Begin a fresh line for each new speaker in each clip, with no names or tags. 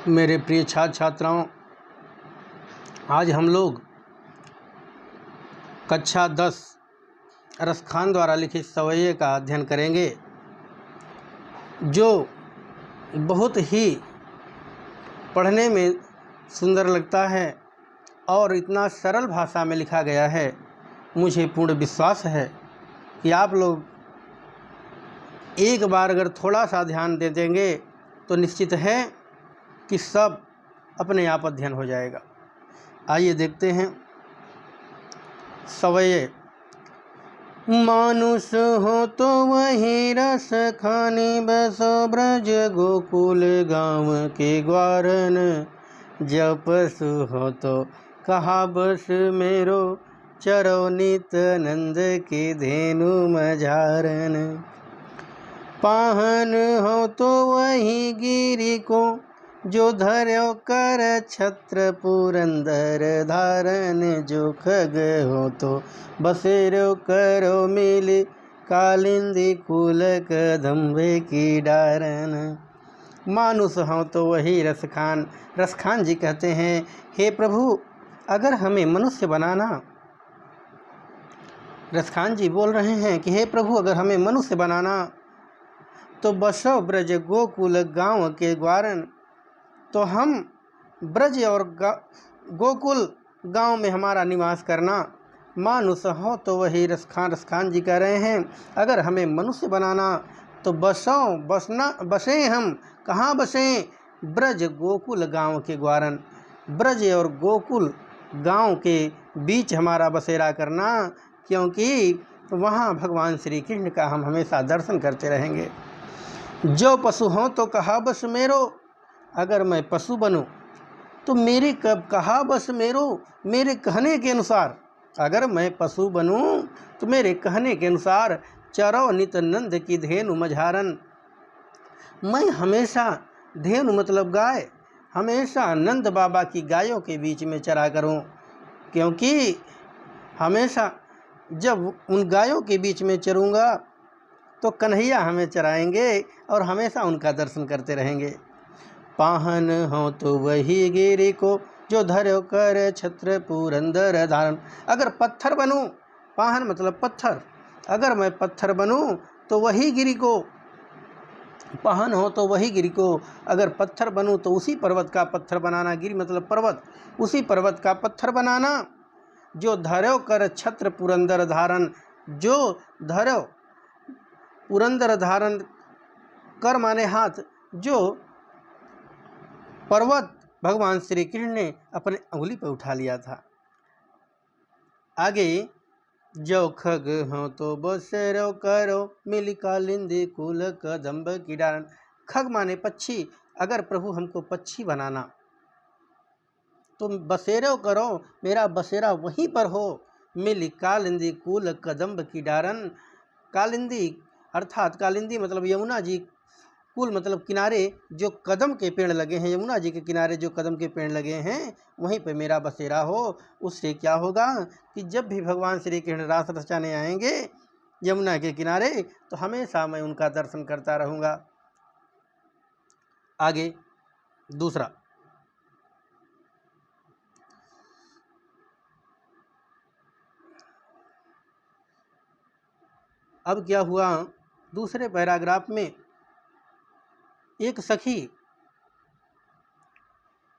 मेरे प्रिय छात्र छात्राओं, आज हम लोग कक्षा 10 रसखान द्वारा लिखित सवैये का अध्ययन करेंगे, जो बहुत ही पढ़ने में सुंदर लगता है और इतना सरल भाषा में लिखा गया है। मुझे पूर्ण विश्वास है कि आप लोग एक बार अगर थोड़ा सा ध्यान दे देंगे तो निश्चित है कि सब अपने आप अध्ययन हो जाएगा। आइए देखते हैं सवैये। मानुष हो तो वही रस खानी, बसो ब्रज गोकुल गाँव के ग्वारन। जब पशु हो तो कहा बस मेरो, चरो नित नंद की धेनु मझारन। पाहन हो तो वही गिरि को, जो धर्यो कर छत्र पुरंदर धारन। जो खग हो तो बसेरो करो मिली, कालिंदी कुल कदम्बे की डारन। मानुष हो तो वही रसखान। रसखान जी कहते हैं, हे प्रभु, अगर हमें मनुष्य बनाना, रसखान जी बोल रहे हैं कि हे प्रभु, अगर हमें मनुष्य बनाना तो बसो ब्रज गोकुल गाँव के ग्वारन, तो हम ब्रज और गोकुल गांव में हमारा निवास करना। मानुष हो तो वही रसखान जी कह रहे हैं, अगर हमें मनुष्य बनाना तो बसें हम कहाँ बसें? ब्रज गोकुल गांव के ग्वारन। ब्रज और गोकुल गांव के बीच हमारा बसेरा करना, क्योंकि वहाँ भगवान श्री कृष्ण का हम हमेशा दर्शन करते रहेंगे। जो पशु हों तो कहा बस मेरो, अगर मैं पशु बनूं तो मेरे कब कहा बस मेरो, मेरे कहने के अनुसार। अगर मैं पशु बनूं तो मेरे कहने के अनुसार, चरो नित नंद की धेनु मझारन। मैं हमेशा, धेनु मतलब गाय, हमेशा नंद बाबा की गायों के बीच में चरा करूं, क्योंकि हमेशा जब उन गायों के बीच में चरूंगा तो कन्हैया हमें चराएंगे और हमेशा उनका दर्शन करते रहेंगे। पाहन हो तो वही गिरि को, जो धर्यो कर छत्र पुरंदर धारण। अगर पत्थर बनूं, पाहन मतलब पत्थर, अगर मैं पत्थर बनूं तो वही गिरि को, पाहन हो तो वही गिरि को, अगर पत्थर बनूं तो उसी पर्वत का पत्थर बनाना। गिरि मतलब पर्वत, उसी पर्वत का पत्थर बनाना। जो धर्यो कर छत्र पुरंदर धारण, जो धर्यो पुरंदर धारण, कर माने हाथ, जो पर्वत भगवान श्री कृष्ण ने अपने अंगुली पर उठा लिया था। आगे, जो खग हो तो बसेरो करो मिली, कालिंदी कुल कदम्ब की डारन। खग माने पक्षी, अगर प्रभु हमको पक्षी बनाना तो बसेरो करो, मेरा बसेरा वहीं पर हो। मिली कालिंदी कुल कदम्ब की डारन। कालिंदी अर्थात कालिंदी मतलब यमुना जी, कुल मतलब किनारे, जो कदम के पेड़ लगे हैं, यमुना जी के किनारे जो कदम के पेड़ लगे हैं, वहीं पे मेरा बसेरा हो। उससे क्या होगा कि जब भी भगवान श्री कृष्ण रास रचाने आएंगे यमुना के किनारे, तो हमेशा मैं उनका दर्शन करता रहूँगा। आगे दूसरा, अब क्या हुआ, दूसरे पैराग्राफ में एक सखी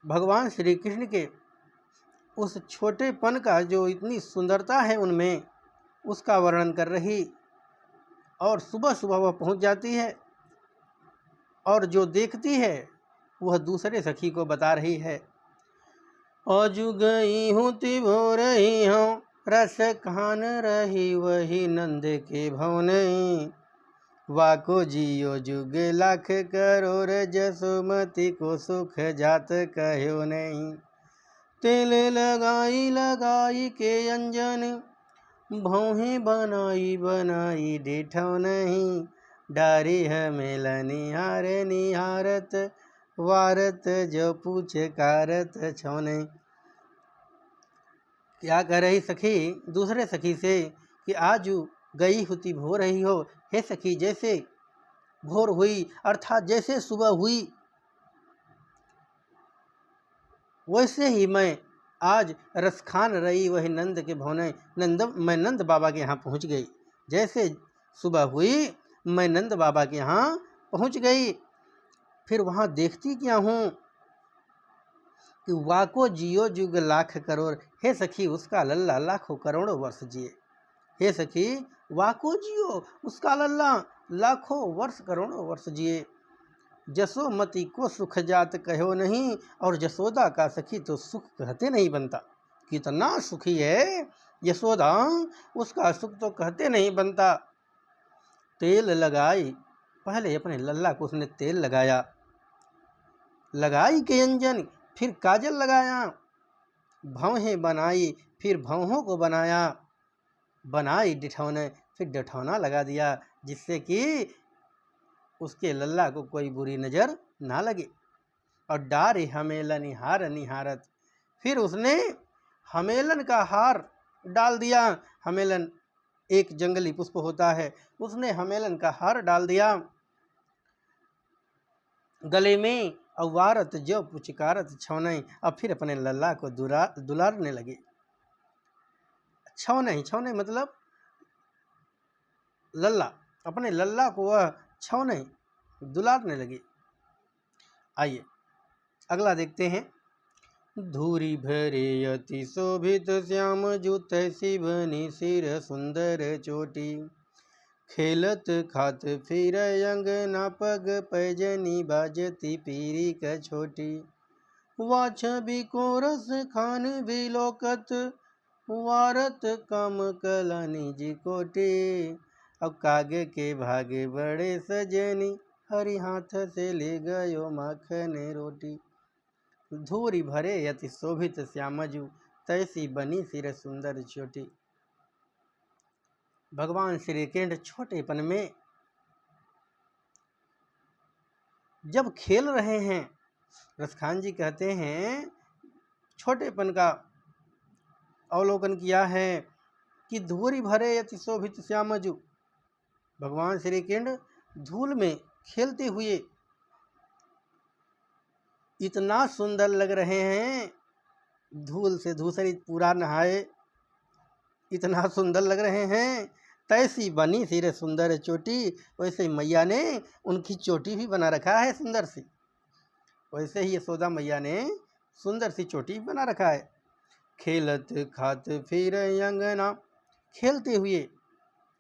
भगवान श्री कृष्ण के उस छोटेपन का, जो इतनी सुंदरता है उनमें, उसका वर्णन कर रही, और सुबह सुबह वह पहुंच जाती है और जो देखती है वह दूसरे सखी को बता रही है। अजु गई हूँ तिभो रही हूँ, रस खान रही वही नंद के भवन। वाको जियो जुग लाख करोड़, जसोमती को सुख जात कहो नहीं। तेल लगाई लगाई के अंजन, भौहें बनाई बनाई डेठो नहीं। डारी है मेला निहार निहारत, वारत जो पूछ कारत छो नहीं। क्या कह रही सखी दूसरे सखी से कि आज गई हुती भो रही हो। हे सखी, जैसे भोर हुई अर्थात जैसे सुबह हुई, वैसे ही मैं आज रस खान रही वही नंद के भवने मैं नंद बाबा के यहाँ पहुँच गई। जैसे सुबह हुई मैं नंद बाबा के यहाँ पहुँच गई। फिर वहाँ देखती क्या हूँ कि वाको जियो जुग लाख करोड़। हे सखी उसका लल्ला लाखों करोड़ों वर्ष जिए। हे सखी वाको जियो उसका लल्ला लाखों वर्ष करोड़ों वर्ष जिए। जसोमती को सुख जात कहो नहीं, और जसोदा का सखी तो सुख कहते नहीं बनता। कितना सुखी है यशोदा, उसका सुख तो कहते नहीं बनता। तेल लगाई, पहले अपने लल्ला को उसने तेल लगाया, लगाई के अंजन, फिर काजल लगाया, भौहें बनाई, फिर भौहों को बनाया, बनाई डिठौने, फिर डिठौना लगा दिया, जिससे कि उसके लल्ला को कोई बुरी नज़र ना लगे। और डारे हमेलन हार निहारत, फिर उसने हमेलन का हार डाल दिया। हमेलन एक जंगली पुष्प होता है, उसने हमेलन का हार डाल दिया गले में। और वारत जो पुचकारत छौनई, और फिर अपने लल्ला को दुलारने लगे। छौनई, छौनई मतलब लल्ला, अपने लल्ला को वह छौनई दुलारने लगे। आइए अगला देखते हैं। धूरी भरे अति शोभित श्याम जूत शिवनी सिर सुंदर चोटी, खेलत खात फिर अंगना पग पैजनी बाजती पीरी क छोटी। वाछ भी को रस खान भी लोकत, वारत कम कला निज कोटे। अब कागे के भागे बड़े सजनी, हरि हाथ से ले गयो माखन रोटी। धूरी भरे अति शोभित श्यामजू, तैसी बनी सिर सुंदर चोटी। भगवान श्री कृष्ण छोटेपन में जब खेल रहे हैं, रसखान जी कहते हैं छोटेपन का अवलोकन किया है कि धूरी भरे अति शोभित श्यामजू, भगवान श्री कृष्ण धूल में खेलते हुए इतना सुंदर लग रहे हैं, धूल से धूसरित पूरा नहाए, इतना सुंदर लग रहे हैं। तैसी बनी सिर सुंदर चोटी, वैसे मैया ने उनकी चोटी भी बना रखा है सुंदर सी। वैसे ही यशोदा मैया ने सुंदर सी चोटी बना रखा है। खेलत खात फिर अंगना, खेलते हुए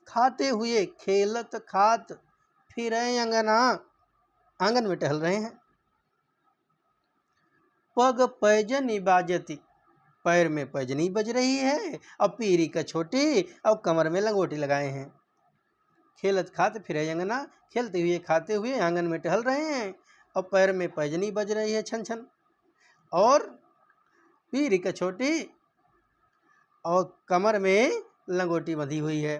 खाते हुए, खेलत खात फिर अंगना, आंगन में टहल रहे हैं। पग पैजनी बाजती, पैर में पैजनी बज रही है, और पीरी का छोटी, और कमर में लंगोटी लगाए हैं। खेलत खाते फिर अंगना, खेलते हुए खाते हुए आंगन में टहल रहे हैं, और पैर में पैजनी बज रही है छन छन, और पीरी का छोटी, और कमर में लंगोटी बंधी हुई है।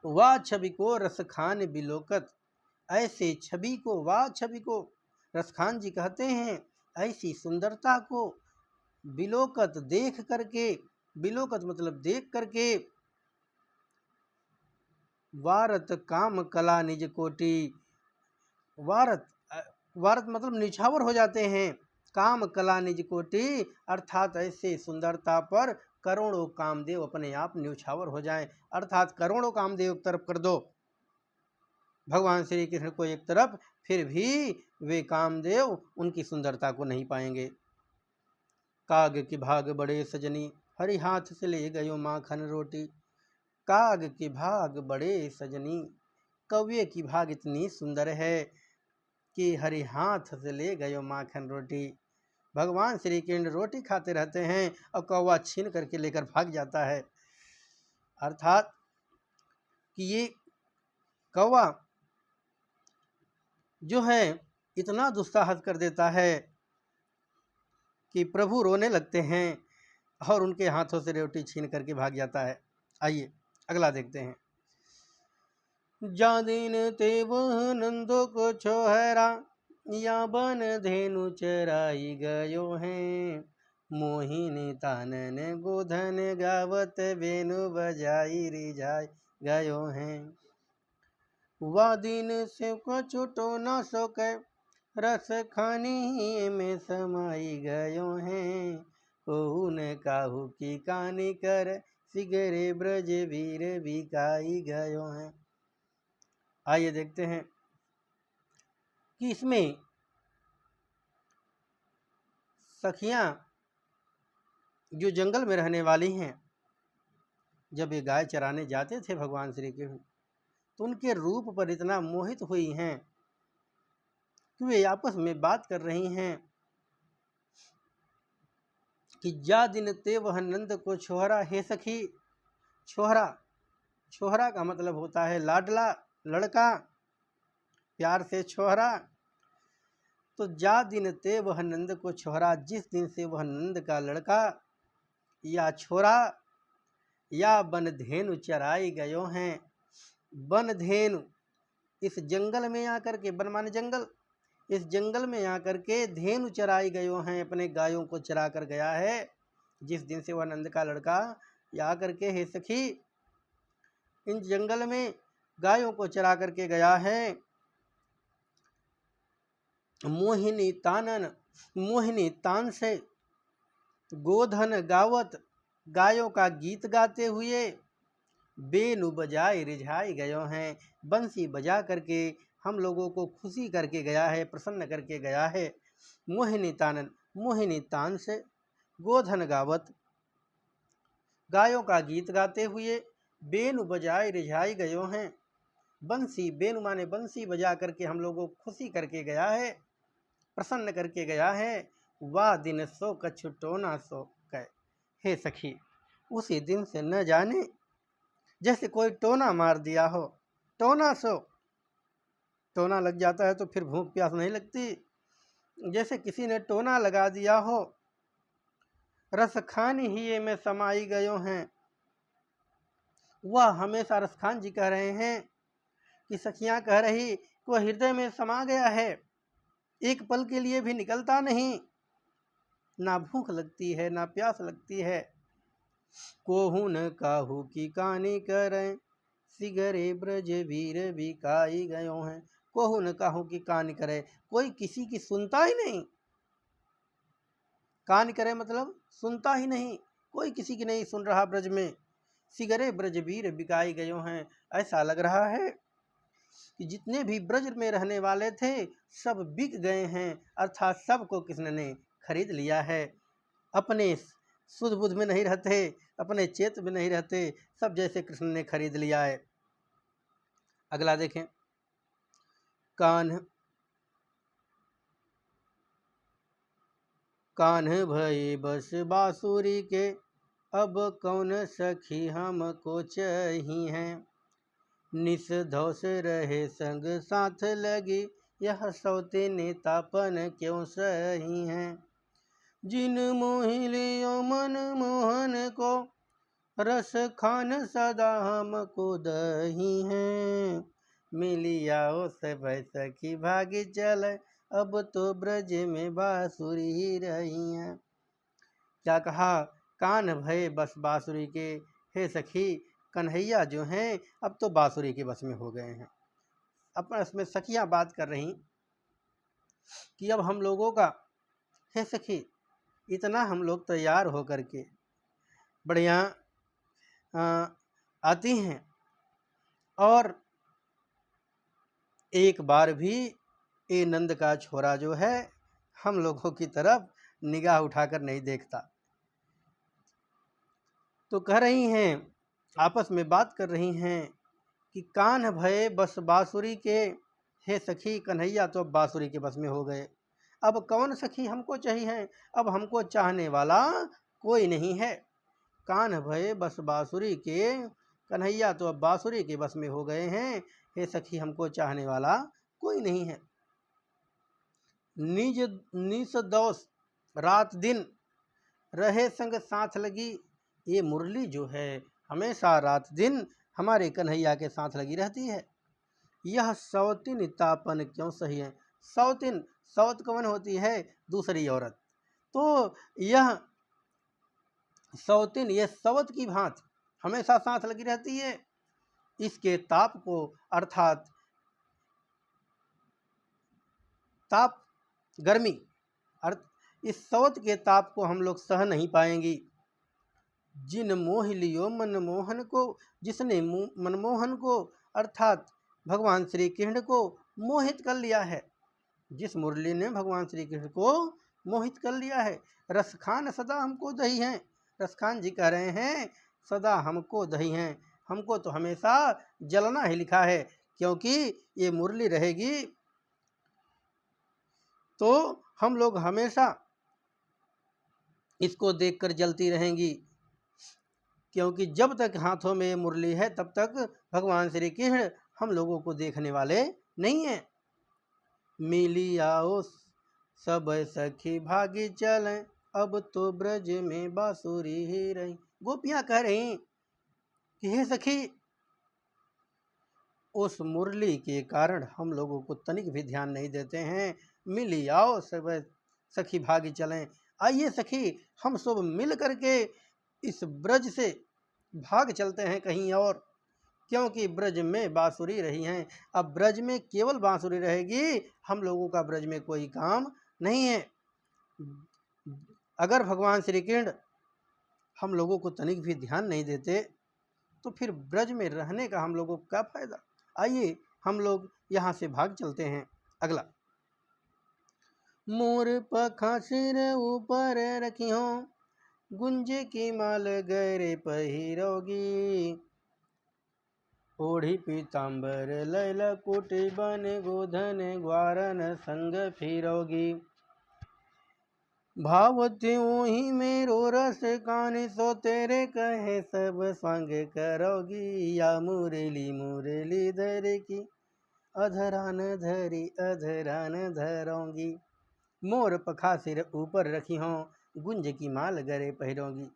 वाह छवि को रसखान बिलोकत, ऐसे छवि को, वाह छवि को रसखान जी कहते हैं ऐसी सुंदरता को, बिलोकत देख करके, बिलोकत मतलब देख करके, वारत काम कला निज कोटि, वारत, वारत मतलब निछावर हो जाते हैं, काम कला निज कोटि, अर्थात ऐसे सुंदरता पर करोड़ों कामदेव अपने आप न्यौछावर हो जाएं, अर्थात करोड़ों कामदेव एक तरफ कर दो भगवान श्री कृष्ण को एक तरफ, फिर भी वे कामदेव उनकी सुंदरता को नहीं पाएंगे। काग की भाग बड़े सजनी, हरि हाथ से ले गयो माखन रोटी। काग की भाग बड़े सजनी, कव्य की भाग इतनी सुंदर है कि हरि हाथ से ले गयो माखन रोटी। भगवान श्री कृष्ण रोटी खाते रहते हैं और कौवा छीन करके लेकर भाग जाता है। अर्थात कि ये कौवा जो है इतना दुस्साहस कर देता है कि प्रभु रोने लगते हैं और उनके हाथों से रोटी छीन करके भाग जाता है। आइए अगला देखते हैं। जादीन ते वह नंदो को छोहरा, या बन धेनु चराई गयो हैं। मोहिनी तानन गोधन गावत, बेनु बजाई रिझाई गयो हैं। वादीन से को छुटो न सके, रस खानी में समाई गयो हैं, कहू न काहू की कानी कर, सिगरे ब्रज वीर बिकाई गयो हैं। आइए देखते हैं कि इसमें सखियां जो जंगल में रहने वाली हैं, जब ये गाय चराने जाते थे भगवान श्री कृष्ण, तो उनके रूप पर इतना मोहित हुई हैं कि वे आपस में बात कर रही हैं कि जा दिन ते वह नंद को छोहरा। हे सखी, छोहरा, छोहरा का मतलब होता है लाडला, लड़का, प्यार से छोहरा। तो जा दिन ते वह नंद को छोहरा, जिस दिन से वह नंद का लड़का या छोरा या बनधेनु चराई गयो हैं। बनधेनु इस जंगल में आकर के, वन माने जंगल, इस जंगल में आकर के धेनु चराई गयो हैं, अपने गायों को चरा कर गया है। जिस दिन से वह नंद का लड़का या करके, हे सखी, इन जंगल में गायों को चरा करके गया है। मोहिनी तानन, मोहिनी तान से गोधन गावत, गायों का गीत गाते हुए बेनु बजाए रिझाई गयो हैं। बंसी बजा करके हम लोगों को खुशी करके गया है, प्रसन्न करके गया है। मोहिनी तानन, मोहिनी तान से गोधन गावत, गायों का गीत गाते हुए बेनु बजाए रिझाई गयो हैं। बंसी, बेनु माने बंसी बजा करके हम लोगों को खुशी करके गया है, प्रसन्न करके गया है। वाह दिन सो कछु टोना सो कह, हे सखी, उसी दिन से न जाने जैसे कोई टोना मार दिया हो। टोना सो, टोना लग जाता है तो फिर भूख प्यास नहीं लगती, जैसे किसी ने टोना लगा दिया हो। रस खानी ही में समाई गयो हैं। वह हमेशा रसखान जी कह रहे हैं कि सखियां कह रही कि वह हृदय में समा गया है, एक पल के लिए भी निकलता नहीं, ना भूख लगती है ना प्यास लगती है। कोहू न काहू की कहानी करें, सिगरे ब्रज वीर बिकाई गयो हैं। कोहू न काहू की कहानी करे, कोई किसी की सुनता ही नहीं। कहानी करे मतलब सुनता ही नहीं, कोई किसी की नहीं सुन रहा ब्रज में। सिगरे ब्रज वीर बिकाई गयो हैं, ऐसा लग रहा है कि जितने भी ब्रज में रहने वाले थे सब बिक गए हैं, अर्थात सबको किसने ने खरीद लिया है। अपने सुध बुध में नहीं रहते, अपने चेत में नहीं रहते, सब जैसे कृष्ण ने खरीद लिया है। अगला देखें, कान्ह, कान्ह भये बस बांसुरी के, अब कौन सखी हमको चही हैं। निस धौस रहे संग साथ लगी, यह सौते नेतापन क्यों सही हैं। जिन मोहि लियो मन मोहन को, रस खान सदा हमको दही हैं। मिलिया ओ सब सखी भागी चल, अब तो ब्रज में बांसुरी ही रही हैं। क्या कहा, कान भय बस बांसुरी के, हे सखी, कन्हैया जो हैं अब तो बांसुरी के बस में हो गए हैं। आपस में सखियां बात कर रही कि अब हम लोगों का, हे सखी, इतना हम लोग तैयार होकर के बढ़िया आती हैं और एक बार भी ये नंद का छोरा जो है हम लोगों की तरफ निगाह उठाकर नहीं देखता। तो कह रही हैं, आपस में बात कर रही हैं कि कान भये बस बांसुरी के, हे सखी, कन्हैया तो अब बांसुरी के बस में हो गए, अब कौन सखी हमको चाहिए, अब हमको चाहने वाला कोई नहीं है। कान भये बस बांसुरी के, कन्हैया तो अब बांसुरी के बस में हो गए हैं, हे सखी, हमको चाहने वाला कोई नहीं है। निज निस दोष, रात दिन रहे संग साथ लगी, ये मुरली जो है हमेशा रात दिन हमारे कन्हैया के साथ लगी रहती है। यह सौतिन तापन क्यों सही है। सौतिन, सौत कौन होती है, दूसरी औरत। तो यह सौतिन, यह सौत की भांति हमेशा साथ लगी रहती है। इसके ताप को, अर्थात ताप गर्मी अर्थ इस सौत के ताप को हम लोग सह नहीं पाएंगी। जिन मोह लियो मनमोहन को, जिसने मनमोहन को अर्थात भगवान श्री कृष्ण को मोहित कर लिया है, जिस मुरली ने भगवान श्री कृष्ण को मोहित कर लिया है। रसखान सदा हमको दही हैं, रसखान जी कह रहे हैं सदा हमको दही हैं, हमको तो हमेशा जलना ही लिखा है, क्योंकि ये मुरली रहेगी तो हम लोग हमेशा इसको देखकर जलती रहेंगी, क्योंकि जब तक हाथों में मुरली है तब तक भगवान श्री कृष्ण हम लोगों को देखने वाले नहीं हैं। मिली आओ सब सखी भागी चलें, अब तो ब्रज में बांसुरी ही रही। गोपियां कह रही कि हे सखी, उस मुरली के कारण हम लोगों को तनिक भी ध्यान नहीं देते हैं। मिली आओ सब सखी भागी चलें, आइए सखी हम सब मिल करके इस ब्रज से भाग चलते हैं कहीं और, क्योंकि ब्रज में बांसुरी रही हैं। अब ब्रज में केवल बांसुरी रहेगी, हम लोगों का ब्रज में कोई काम नहीं है। अगर भगवान श्री कृष्ण हम लोगों को तनिक भी ध्यान नहीं देते तो फिर ब्रज में रहने का हम लोगों को क्या फायदा। आइए हम लोग यहाँ से भाग चलते हैं। अगला, मोर पखा सिर ऊपर रखी हो, गुंजे की माल गहरे पहिरोगी, ओढ़ी पीताम्बर लैला कुटी बन गोधन ग्वारन संग फिरोगी, भावती ही मेरो रस कान सो तेरे कहे सब संग करोगी, या मुरली मुरली धर की अधरान धरी अधरान धरोगी, मोर पखा सिर ऊपर रखी हों, गुंज की माल गरे पहिरोगी।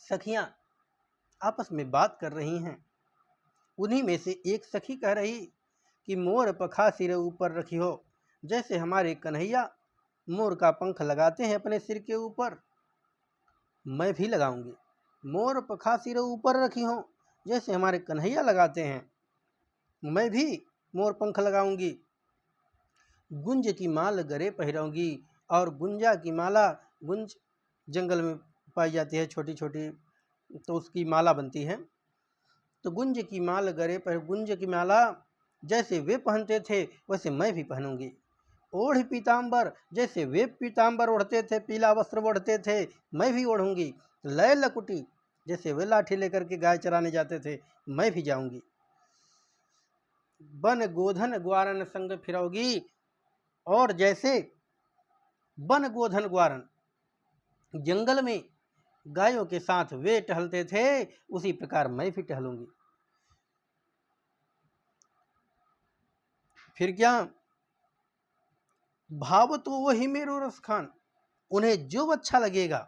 सखियां आपस में बात कर रही हैं। उन्हीं में से एक सखी कह रही कि मोर पखा सिर ऊपर रखी हो, जैसे हमारे कन्हैया मोर का पंख लगाते हैं अपने सिर के ऊपर, मैं भी लगाऊंगी। मोर पखा सिर ऊपर रखी हो, जैसे हमारे कन्हैया लगाते हैं, मैं भी मोर पंख लगाऊंगी। गुंज की माल गरे पहिराऊंगी, और गुंजा की माला, गुंज जंगल में पाई जाती है छोटी छोटी, तो उसकी माला बनती है। तो गुंज की माल गरे पर, गुंज की माला जैसे वे पहनते थे वैसे मैं भी पहनूंगी। ओढ़ पीताम्बर, जैसे वे पीताम्बर ओढ़ते थे, पीला वस्त्र ओढ़ते थे, मैं भी ओढ़ूंगी। लय लकुटी, जैसे वे लाठी लेकर के गाय चराने जाते थे, मैं भी जाऊंगी। बन गोधन ग्वारन संग फिरोगी, और जैसे बन गोधन ग्वारन जंगल में गायों के साथ वे टहलते थे, उसी प्रकार मैं भी टहलूंगी। फिर क्या, भाव तो वही मेरो रस खान, उन्हें जो अच्छा लगेगा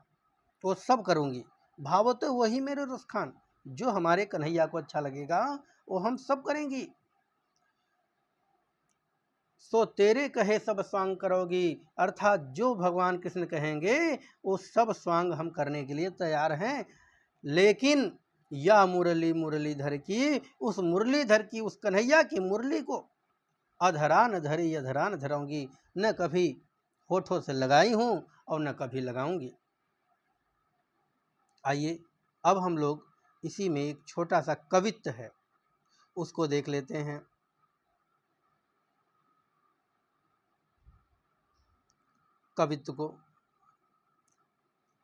वो सब करूंगी। भाव तो वही मेरो रस खान, जो हमारे कन्हैया को अच्छा लगेगा वो हम सब करेंगी। सो तेरे कहे सब स्वांग करोगी, अर्थात जो भगवान कृष्ण कहेंगे वो सब स्वांग हम करने के लिए तैयार हैं। लेकिन या मुरली मुरलीधर की, उस मुरलीधर की, उस कन्हैया की मुरली को अधरान धरी अधरान धराऊंगी, न कभी होठों से लगाई हूं और न कभी लगाऊंगी। आइए अब हम लोग इसी में एक छोटा सा कवित्व है उसको देख लेते हैं। कवित्व को,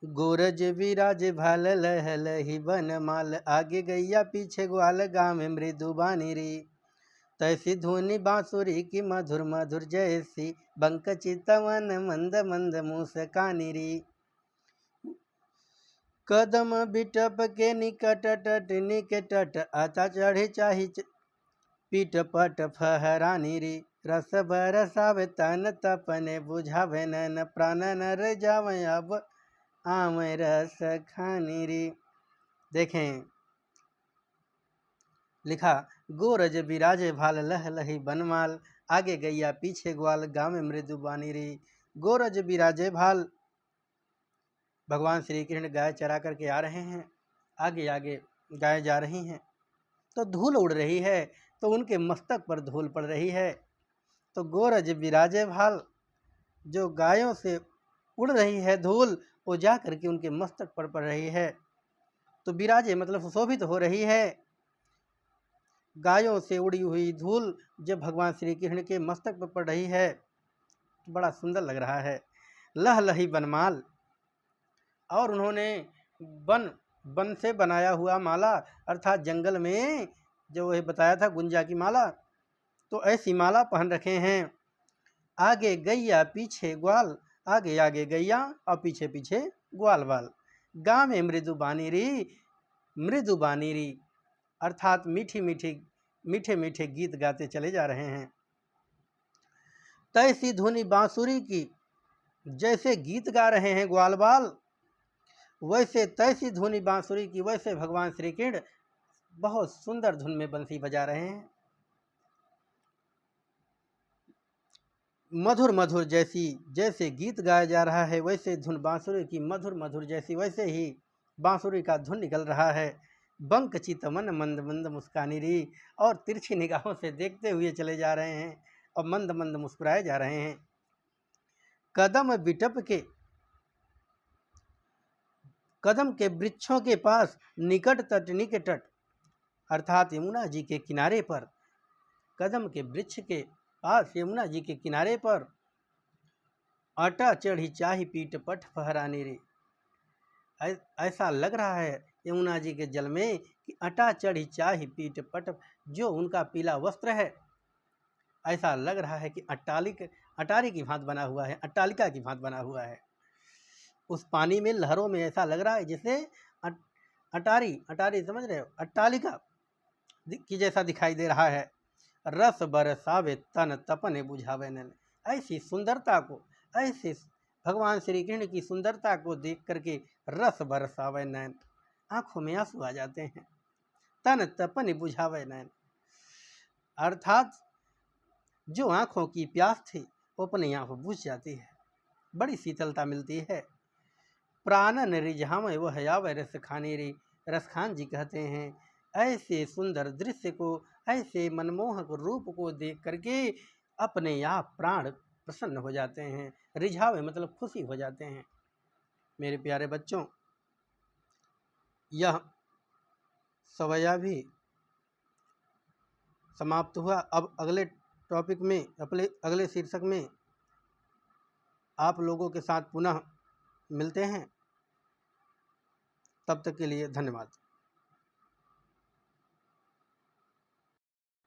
गोरज विराज भाल लह लही बन माल, आगे गैया पीछे ग्वाल, गाँव में मृदुबानी रे, तैसी धुनी बांसुरी की मधुर मधुर, जैसी बंक चितवन मंद मंद मुस्कानी रे, कदम बिटप के निकट टट निकट, आता चढ़े चाही पीठ पट फहरानी रे, रस बरसावे तन तपने बुझावे नन, प्राण नर जावे अब आम रस खानी रे। देखें, लिखा, गोरज बिराजे भाल लह लही बनमाल, आगे गैया पीछे ग्वाल, गाँव में मृदुबानी रे। गोरज बिराजे भाल, भगवान श्री कृष्ण गाय चरा करके आ रहे हैं, आगे आगे गाय जा रही हैं, तो धूल उड़ रही है, तो उनके मस्तक पर धूल पड़ रही है। तो गोरज विराजे भाल, जो गायों से उड़ रही है धूल वो जा करके उनके मस्तक पर पड़ रही है। तो विराजे मतलब सुशोभित हो रही है। गायों से उड़ी हुई धूल जब भगवान श्री कृष्ण के मस्तक पर पड़ रही है तो बड़ा सुंदर लग रहा है। लह लही बनमाल, और उन्होंने वन से बनाया हुआ माला अर्थात जंगल में जो वह बताया था गुंजा की माला, तो ऐसी माला पहन रखे हैं। आगे गैया पीछे ग्वाल, आगे आगे गैया और पीछे पीछे ग्वाल बाल। गाँव में मृदु बानीरी अर्थात मीठी मीठी मीठे मीठे गीत गाते चले जा रहे हैं। तैसी धुनी बांसुरी की, जैसे गीत गा रहे हैं ग्वाल बाल, वैसे तैसी धुनी बांसुरी की, वैसे भगवान श्री कृष्ण बहुत सुंदर धुन में बंसी बजा रहे हैं। मधुर मधुर जैसे गीत गाया जा रहा है वैसे धुन बांसुरी की मधुर मधुर जैसी वैसे ही बांसुरी का धुन निकल रहा है। बंक चित मन मंद मंद मुस्कानी री, और तिरछी निगाहों से देखते हुए चले जा रहे हैं और मंद मंद मुस्कुराए जा रहे हैं। कदम बिटप के, कदम के वृक्षों के पास निकट तट अर्थात यमुना जी के किनारे पर, कदम के वृक्ष के पास यमुना जी के किनारे पर आटा चढ़ी चाही पीट पट फहरानी रे। ऐसा लग रहा है यमुना जी के जल में कि अटा चढ़ी चाही पीट पट, जो उनका पीला वस्त्र है ऐसा लग रहा है कि अटारी की भांति बना हुआ है, अट्टालिका की भांति बना हुआ है। उस पानी में लहरों में ऐसा लग रहा है जैसे अटारी समझ रहे हो, अट्टालिका की जैसा दिखाई दे रहा है। रस बरसावे तन तपने बुझावे नैन, ऐसी सुंदरता को, ऐसे भगवान श्री कृष्ण की सुंदरता को देख करके रस बरसावे नैन, आंखों में आंसू आ जाते हैं। तन तपने बुझावे नैन अर्थात जो आंखों की प्यास थी वो अपने यहाँ बुझ जाती है, बड़ी शीतलता मिलती है। प्राणन रिझावे वह यावे रस खाने रे, रस खान जी कहते हैं ऐसे सुंदर दृश्य को, ऐसे मनमोहक रूप को देख करके अपने आप प्राण प्रसन्न हो जाते हैं। रिझावे मतलब खुशी हो जाते हैं। मेरे प्यारे बच्चों, यह सवैया भी समाप्त हुआ। अब अगले टॉपिक में, अपने अगले शीर्षक में आप लोगों के साथ पुनः मिलते हैं। तब तक के लिए धन्यवाद।